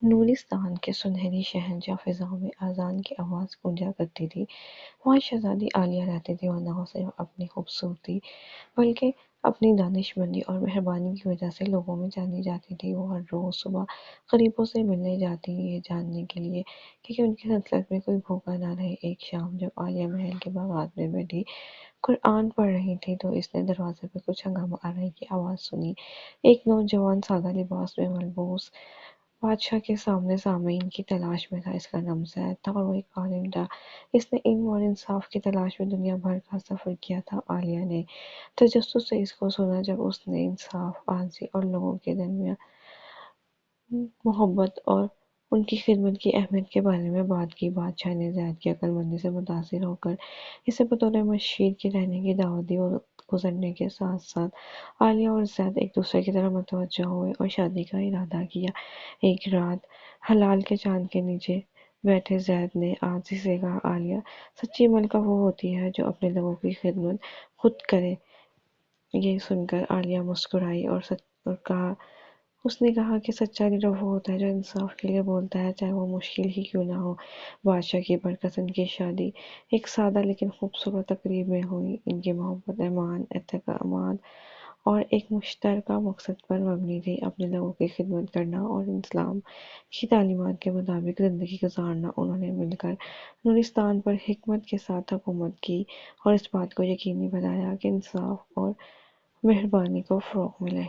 نورستان کے سنہری شہنشاہ فضاؤں میں اذان کی آواز گونجا کرتی تھی۔ وہاں شہزادی عالیہ رہتی تھی اور نہ صرف اپنی خوبصورتی بلکہ اپنی دانشمندی اور مہربانی کی وجہ سے لوگوں میں جانی جاتی تھی۔ وہ ہر روز صبح غریبوں سے ملنے جاتی یہ جاننے کے لیے کہ ان کی سلطنت میں کوئی بھوکا نہ رہے۔ ایک شام جب عالیہ محل کے باغات میں بیٹھی قرآن پڑھ رہی تھی تو اس نے دروازے پہ کچھ ہنگامہ آرائی کی آواز سنی۔ ایک نوجوان سادہ لباس میں ملبوس بادشاہ کے سامعین کی تلاش میں تھا۔ اس کا نام زید تھا اور وہ ایک عالم تھا۔ اس نے علم اور انصاف کی تلاش میں دنیا بھر کا سفر کیا تھا۔ عالیہ نے تجسس سے اس کو سنا جب اس نے انصاف، عاجزی اور لوگوں کے درمیان محبت اور ان کی خدمت کی اہمیت کے بارے میں بات کی۔ بادشاہ نے زید کی عقل مندی سے متاثر ہو کر اسے بطور مشیر کے رہنے کی دعوت دی۔ وقت گزرنے کے ساتھ ساتھ عالیہ اور زید ایک دوسرے کی طرف متوجہ ہوئے اور شادی کا ارادہ کیا۔ ایک رات ہلال کے چاند کے نیچے بیٹھے زید نے عاجزی سے کہا، عالیہ، سچی ملکہ وہ ہوتی ہے جو اپنے لوگوں کی خدمت خود کرے۔ یہ سن کر عالیہ مسکرائی اور اس نے کہا کہ سچا لیڈر وہ ہوتا ہے جو انصاف کے لیے بولتا ہے، چاہے وہ مشکل ہی کیوں نہ ہو۔ بادشاہ کی برکت ان کی شادی ایک سادہ لیکن خوبصورت تقریب میں ہوئی۔ ان کی محبت، ایمان، اعتماد اور ایک مشترکہ مقصد پر مبنی تھی، اپنے لوگوں کی خدمت کرنا اور اسلام کی تعلیمات کے مطابق زندگی گزارنا۔ انہوں نے مل کر نورستان پر حکمت کے ساتھ حکومت کی اور اس بات کو یقینی بنایا کہ انصاف اور مہربانی کو فروغ ملے۔